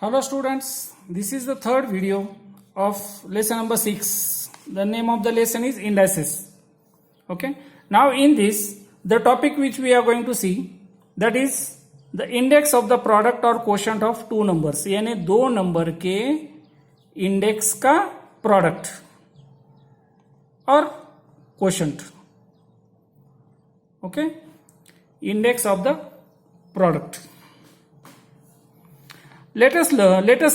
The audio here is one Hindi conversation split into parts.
Hello students, this is the third video of lesson number 6. The name of the lesson is indices. Okay. Now in this, the topic which we are going to see, that is the index of the product or quotient of two numbers. यानी दो नंबर के इंडेक्स का प्रोडक्ट और quotient. Okay. Index of the product. Let us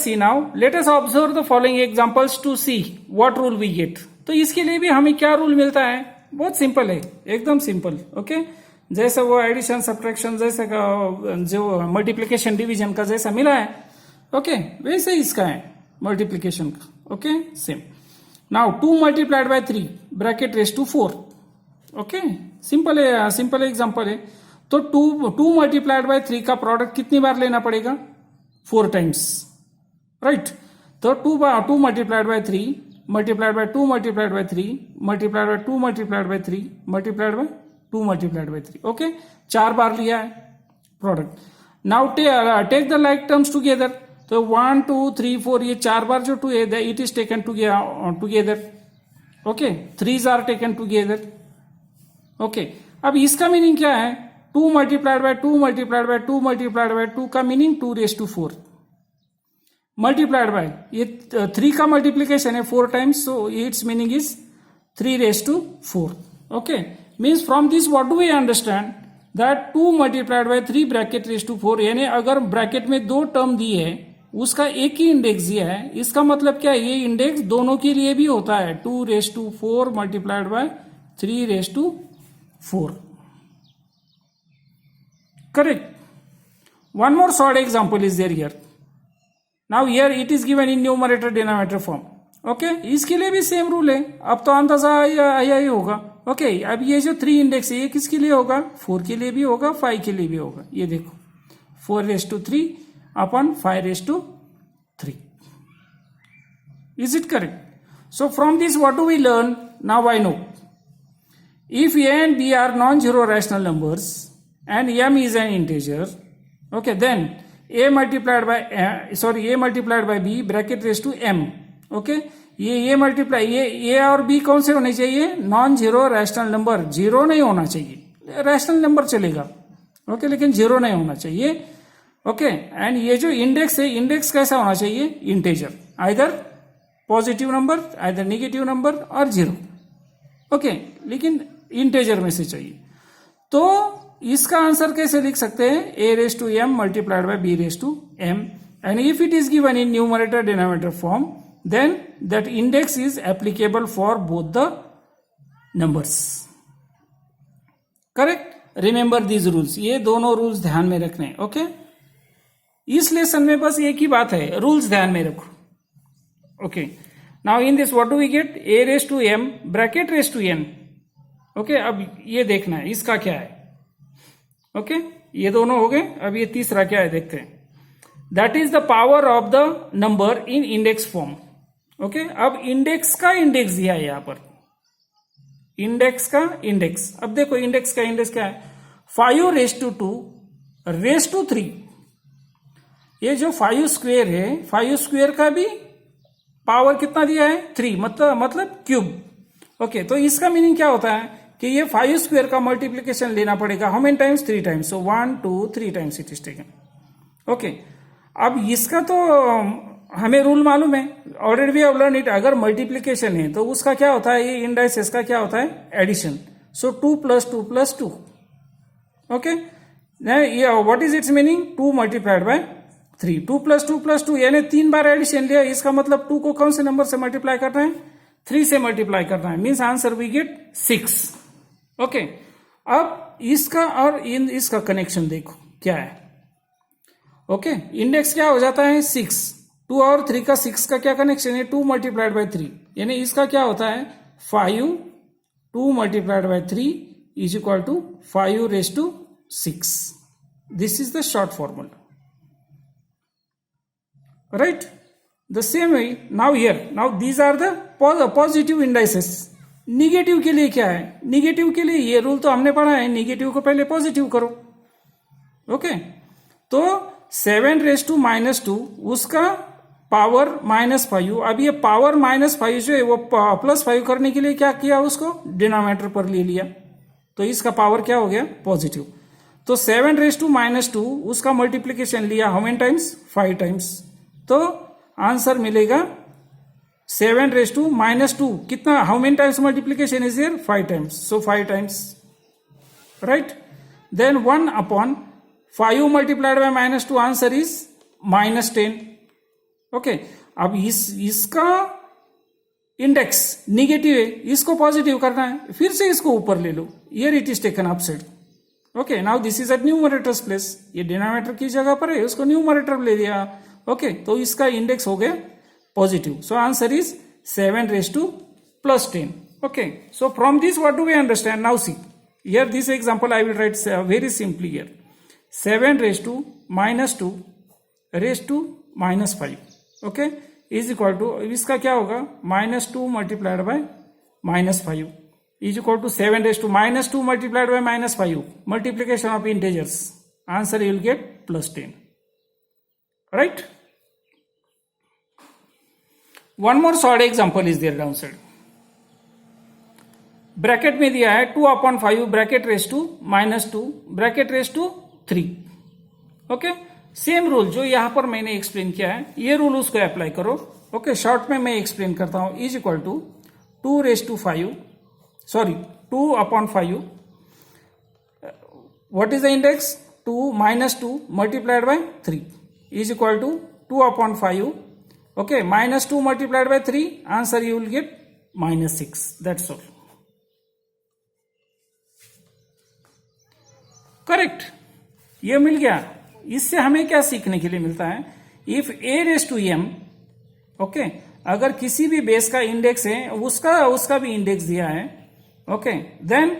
see now. Let us observe the following examples to see what rule we get. तो इसके लिए भी हमें क्या रूल मिलता है? बहुत सिंपल है, एकदम सिंपल. ओके, जैसा वो एडिशन सब्ट्रैक्शन जैसा का जो मल्टीप्लिकेशन डिवीजन का जैसा मिला है, ओके, वैसे इसका है मल्टीप्लिकेशन का. Okay, same. Now 2 multiplied by 3 bracket raise to 4. Okay, simple है, सिंपल एग्जांपल है. तो 2 मल्टीप्लाइड बाय 3 का प्रोडक्ट कितनी बार लेना पड़ेगा? 4 टाइम्स, राइट. तो 2 multiplied by 3 multiplied by 2 multiplied by 3 multiplied by 2 multiplied by 3 multiplied by 2 multiplied by 3. Okay, 4 बार लिया है product. Now take the like terms together. तो 1 2 3 4 ये 4 बार जो it is taken together. Okay, 3s are taken together. Okay, अब इसका मीनिंग क्या है? 2 multiplied by 2 multiplied by 2 multiplied by 2 का meaning 2 raise to 4 multiplied by ये 3 का मल्टीप्लीकेशन है 4 times, so it's meaning is 3 raise to 4. Okay, means from this what do we understand that 2 multiplied by 3 bracket raise to 4, यानी अगर ब्रैकेट में 2 टर्म दिए है उसका एक ही इंडेक्स दिया है, इसका मतलब क्या है? ये इंडेक्स दोनों के लिए भी होता है. 2 raise to 4 multiplied by 3 raise to 4. Correct. One more short example is there here. Now here it is given in numerator denominator form. Okay, इसके लिए भी सेम रूल है. अब तो अंदाजा आया ही होगा. ओके, अब ये जो 3 इंडेक्स है ये किसके लिए होगा? 4 के लिए भी होगा, 5 के लिए भी होगा. ये देखो 4 रेस टू 3 अपन 5 raise to 3. Is it correct? So from this what do we learn? Now I know. If a and b are non-zero rational numbers and m is an integer, okay, then a multiplied by b bracket raised to m. okay, ये मल्टीप्लाई ये a और b कौन से होने चाहिए? Non zero rational number. Zero नहीं होना चाहिए, रैशनल नंबर चलेगा. ओके, लेकिन जीरो नहीं होना चाहिए. ओके, एंड ये जो इंडेक्स है, इंडेक्स कैसा होना चाहिए? Integer, either positive number, either negative number और जीरो. ओके, लेकिन इंटेजर में से चाहिए. तो इसका आंसर कैसे लिख सकते हैं? a raise to m multiplied by b raise to m, and if it is given in numerator denominator form, then that index is applicable for both the numbers. Correct. Remember these rules. ये दोनों रूल्स ध्यान में रखने. ओके, इस लेसन में बस एक ही बात है, रूल्स ध्यान में रखो. Okay, now in this what do we get? a raise to m bracket raise to n. Okay, अब ये देखना है इसका क्या है. ओके, ये दोनों हो गए. अब ये तीसरा क्या है देखते हैं. That is the power of the number in index form. Okay, अब इंडेक्स का इंडेक्स दिया है यहां पर. इंडेक्स का इंडेक्स. अब देखो इंडेक्स का इंडेक्स क्या है? 5 रेस टू 2 रेस टू 3. ये जो 5 स्क्वेयर है, 5 स्क्वेयर का भी पावर कितना दिया है? 3, मतलब क्यूब. ओके, तो इसका मीनिंग क्या होता है कि ये 5 स्क्वेयर का मल्टीप्लीकेशन लेना पड़ेगा. How many times? 3 times. So 1 2 3 times it is taken. Okay, अब इसका तो हमें रूल मालूम है, already we have learn it. अगर मल्टीप्लीकेशन है तो उसका क्या होता है? ये इंडाइसेस का क्या होता है? Addition. So 2 + 2 + 2. Okay, what is its meaning? 2 multiplied by 3. 2 + 2 + 2 यानी 3 बार एडिशन लिया. इसका मतलब 2 को कौन से नंबर से मल्टीप्लाई करना है? 3 से मल्टीप्लाई करना है. Means answer we get 6. Okay, अब इसका और इसका कनेक्शन देखो क्या है. ओके, इंडेक्स क्या हो जाता है? 6. 2 और 3 का 6 का क्या कनेक्शन है? 2 मल्टीप्लाइड बाय 3. यानी इसका क्या होता है? 5 2 multiplied by 3 is equal to 5 raise to 6. This is the short formula, right. The same way now here. Now these are the positive indices. Negative के लिए क्या है? निगेटिव के लिए ये रूल तो हमने पढ़ा है, निगेटिव को पहले पॉजिटिव करो. ओके, तो 7⁻², उसका पावर -5। अब ये पावर -5 जो है वो +5 करने के लिए क्या किया, उसको डिनोमिनेटर पर ले लिया, तो इसका पावर क्या हो गया, पॉजिटिव। तो 7⁻², उसका मल्टीप्लीकेशन लिया हाउ मेनी टाइम्स, 5 टाइम्स। तो आंसर मिलेगा 7⁻², कितना, how many times multiplication is here, 5 times, so 5 times, right. Then 1/5 multiplied by -2, answer is -10। Okay, अब इसका इंडेक्स निगेटिव है, इसको पॉजिटिव करना है, फिर से इसको ऊपर ले लो, here it is taken upside. Okay, now this is at numerator's place, ये डिनोमिनेटर की जगह पर है, उसको न्यूमरेटर ले लिया। ओके, तो इसका इंडेक्स हो गया positive, so answer is 7⁻+10। Okay, so from this what do we understand, now see here this example I will write very simply here, 7⁻² -5, okay, is equal to, इसका क्या होगा, -2 multiplied by -5 is equal to 7⁻² multiplied by -5, multiplication of integers, answer you will get +10, right. One more short example is there down side, bracket में दिया है 2/5 bracket raise to -2 bracket raise to 3। Okay, same rule जो यहां पर मैंने एक्सप्लेन किया है, ये रूल उसको अप्लाई करो। ओके, शॉर्ट में मैं एक्सप्लेन करता हूं, is equal to 2/5, sorry 2/5, what is the index, 2 multiplied by 3 is equal to 2/5। Okay, -2 multiplied by 3, answer you will get -6, that's all, correct. ये मिल गया। इससे हमें क्या सीखने के लिए मिलता है, इफ a⁻m, ओके, अगर किसी भी बेस का इंडेक्स है, उसका भी इंडेक्स दिया है, okay, then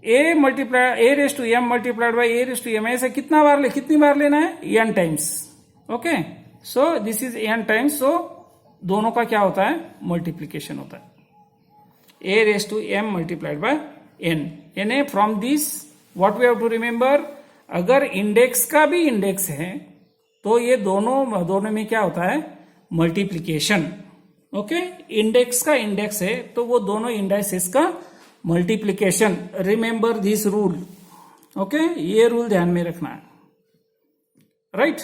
a⁻m multiplied bye a⁻m, ऐसे कितनी बार लेना है, n times. Okay, so this is n times, so दोनों का क्या होता है, मल्टीप्लीकेशन होता है, a⁻m मल्टीप्लाइड बाय n। यानी from this what we have to remember, अगर इंडेक्स का भी इंडेक्स है तो ये दोनों में क्या होता है, मल्टीप्लीकेशन। ओके, इंडेक्स का इंडेक्स है तो वो दोनों इंडाइसेस का multiplication, remember this rule. Okay, ये रूल ध्यान में रखना है, right.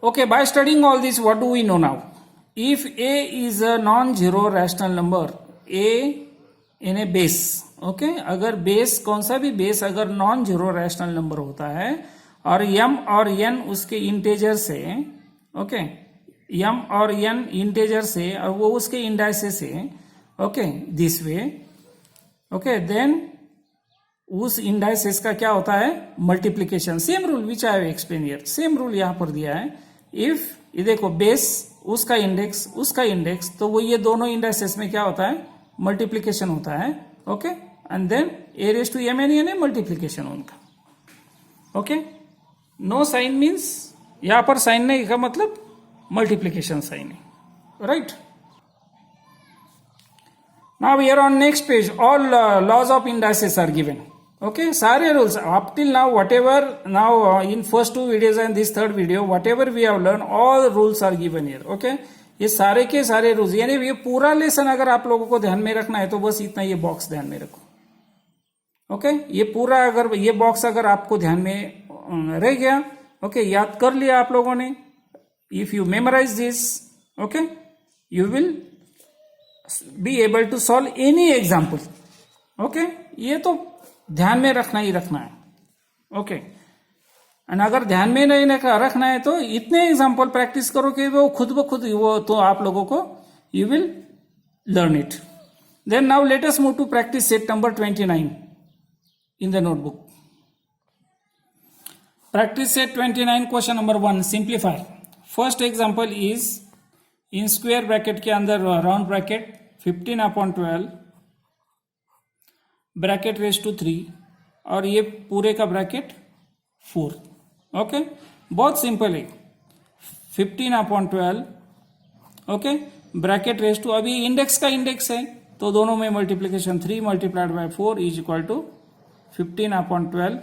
Okay, by studying all this what do we know now, if a is a non zero rational number, a in a base, okay, अगर बेस, कौन सा भी बेस अगर नॉन जीरो रैशनल नंबर होता है और m और n उसके इंटेजर से, ओके, m और n इंटेजर से और वो उसके इंडाइसेस से, okay, this way, okay, then उस इंडाइसेस का क्या होता है, multiplication. Same rule which I have explain here, same rule यहां पर दिया है। इफ ये देखो बेस, उसका इंडेक्स, तो वो ये दोनों इंडाइसेस में क्या होता है, मल्टीप्लीकेशन होता है। ओके, एंड देन a⁻m है मल्टीप्लीकेशन उनका। ओके, नो साइन मीन्स, यहां पर साइन नहीं का मतलब मल्टीप्लीकेशन साइन है, right. Now here on next page all laws of indices are given. Okay, सारे rules up till now, whatever now in first 2 videos and this 3rd video, whatever we have learn, all rules are given here. Okay, ये सारे के सारे रूल्स, यानी ये पूरा लेसन अगर आप लोगों को ध्यान में रखना है तो बस इतना, ये बॉक्स ध्यान में रखो। ओके, ये पूरा, अगर ये बॉक्स अगर आपको ध्यान में रह गया, ओके, याद कर लिया आप लोगों ने, if you memorize this, okay, you will be able to solve any example. Okay, ये तो ध्यान में रखना ही रखना है। ओके, एंड अगर ध्यान में नहीं रखना है तो इतने एग्जाम्पल प्रैक्टिस करो कि वो खुद ब खुद वो तो आप लोगों को, you will learn it. Then now let us move to practice set number 29 in the notebook. Practice set 29, question number 1, simplify. First example is in square bracket के अंदर round bracket 15/12 bracket raised to 3 और ये पूरे का bracket 4. ओके, बहुत सिंपल है, 15/12, ओके, ब्रैकेट रेस टू, अभी इंडेक्स का इंडेक्स है तो दोनों में multiplication 3 multiplied by 4 is equal to 15/12,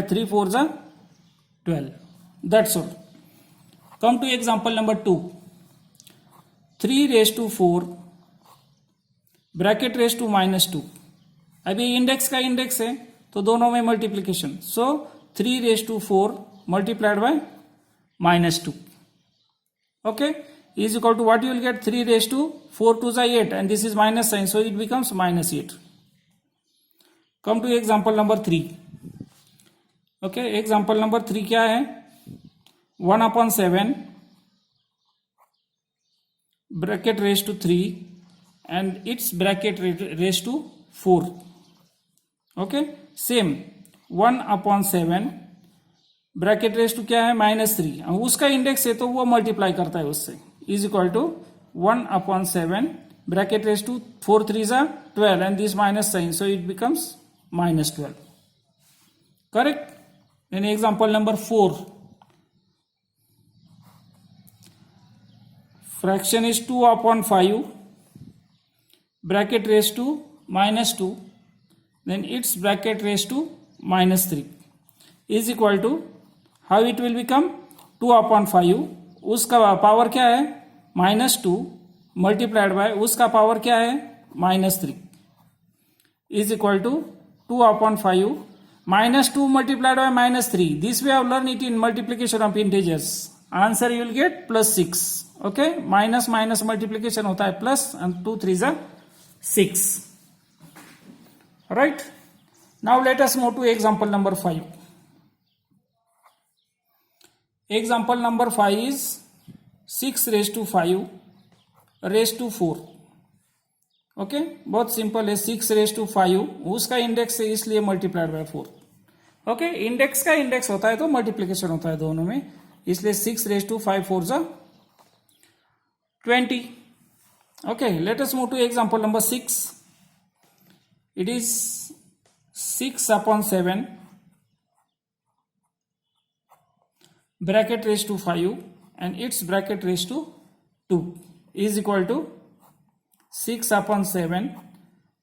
3 4 जा 12. That's all. Come to example number 2. 3 raised to 4 bracket raise to -2. अभी इंडेक्स का इंडेक्स है तो दोनों में multiplication. So 3 raised to 4 multiplied by -2. Okay, is equal to what you will get? 3 raised to 4 2 is 8 and this is minus sign, so it becomes -8. Come to example number 3. Okay, example number 3 क्या है? 1/7 bracket raised to 3 and its bracket raised to 4. Okay, same 1/7 bracket raise to क्या है? -3. उसका इंडेक्स है तो वो मल्टीप्लाई करता है उससे. Is equal to 1/7 bracket raise to 4 3 is 12 and this minus sign, so it becomes -12. Correct? Then example number 4. Fraction is 2/5 bracket raised to -2, then its bracket raised to -3 is equal to, how it will become? 2/5 उसका पावर क्या है? -2 मल्टीप्लाइड बाय उसका पावर क्या है? -3 is equal to 2/5 -2 multiplied by -3. This way I have learned it in multiplication of integers. Answer you will get +6. Okay, minus minus multiplication होता है plus and 2 3s are 6. Right? Now let us move to example number 5. Example number 5 is 6 raised to 5 raised to 4. Okay, बहुत सिंपल है. 6 raised to 5 उसका इंडेक्स है इसलिए मल्टीप्लाइड बाय 4. ओके, इंडेक्स का इंडेक्स होता है तो मल्टीप्लीकेशन होता है दोनों में, इसलिए 6 raised to 5 4s are 20. Okay, let us move to example number 6. It is 6/7 bracket raised to 5 and its bracket raised to 2 is equal to 6/7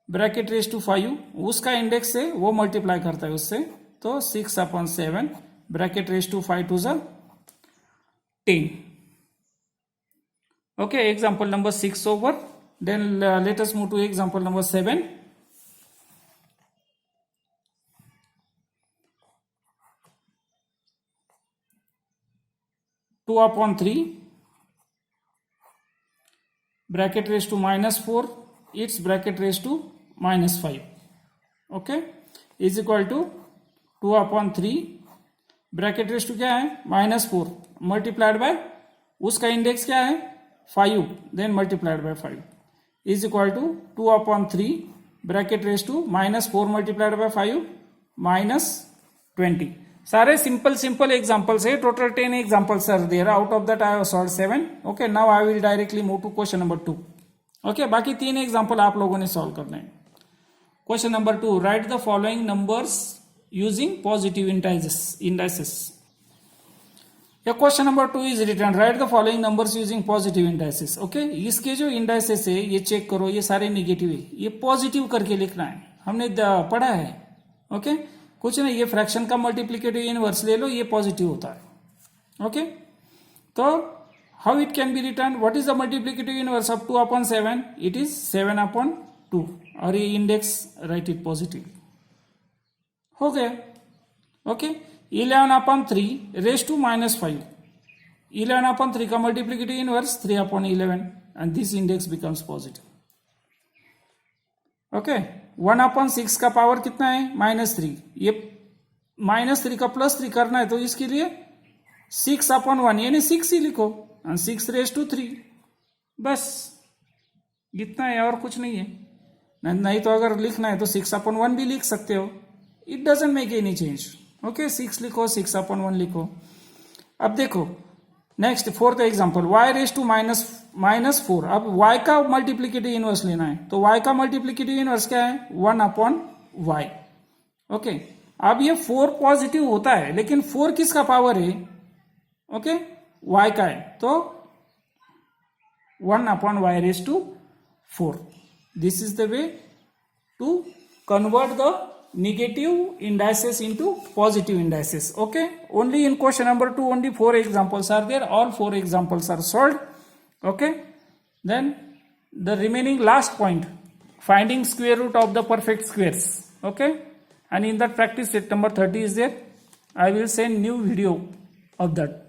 bracket raise to 5 उसका इंडेक्स है वो मल्टीप्लाई करता है उससे, तो 6/7 bracket raise to 5 2s are 10. Okay, example number 6 over. Then let us move to example number 7. Two upon 3 bracket raised to -4 its bracket raised to -5. Okay, is equal to 2/3 bracket raise to क्या है? -4 मल्टीप्लाइड बाय उसका इंडेक्स क्या है? 5 then multiplied by 5 is equal to 2/3 bracket raised to -4 multiplied by 5 -20. सारे सिंपल एग्जांपल्स है. Total 10 examples are there. Out of that I have solved 7. Okay, now I will directly move to question number 2. ओके, बाकी 3 एग्जांपल आप लोगों ने सॉल्व करने हैं. Question number 2, write the following numbers using positive indices. Question number 2 is written, write the following numbers using positive indices. Okay, इसके जो इंडाइसेस है ये चेक करो, ये सारे नेगेटिव है, ये पॉजिटिव करके लिखना है, हमने पढ़ा है. ओके, कुछ नहीं, ये फ्रैक्शन का मल्टीप्लिकेटिव इनवर्स ले लो, ये पॉजिटिव होता है. ओके, तो how it can be return? What is the multiplicative inverse of 2/7? It is 7/2 और ये इंडेक्स राइट इट पॉजिटिव. हो गया. Okay, 11/3 raise to -5. 11/3 का multiplicative inverse 3/11 and this index becomes positive. Okay, 1/6 का पावर कितना है? -3. ये -3 का +3 करना है तो इसके लिए 6/1 यानी 6 ही लिखो एंड 6 रेज टू 3. बस इतना है और कुछ नहीं है. नहीं तो अगर लिखना है तो 6/1 भी लिख सकते हो. It doesn't make any change. Okay, 6 लिखो, 6/1 लिखो. अब देखो next 4th example, y raise to -4. अब y का मल्टीप्लिकेटिव इनवर्स लेना है तो y का मल्टीप्लिकेटिव इनवर्स क्या है? 1/y. ओके, अब ये 4 पॉजिटिव होता है लेकिन 4 किसका पावर है? ओके, y का है, तो 1/y raise to 4. This is the way to convert the negative indices into positive indices. Okay, only in question number 2 only 4 examples are there. All 4 examples are solved. Okay, then the remaining last point, finding square root of the perfect squares. Okay, and in that practice set number 30 is there. I will send new video of that.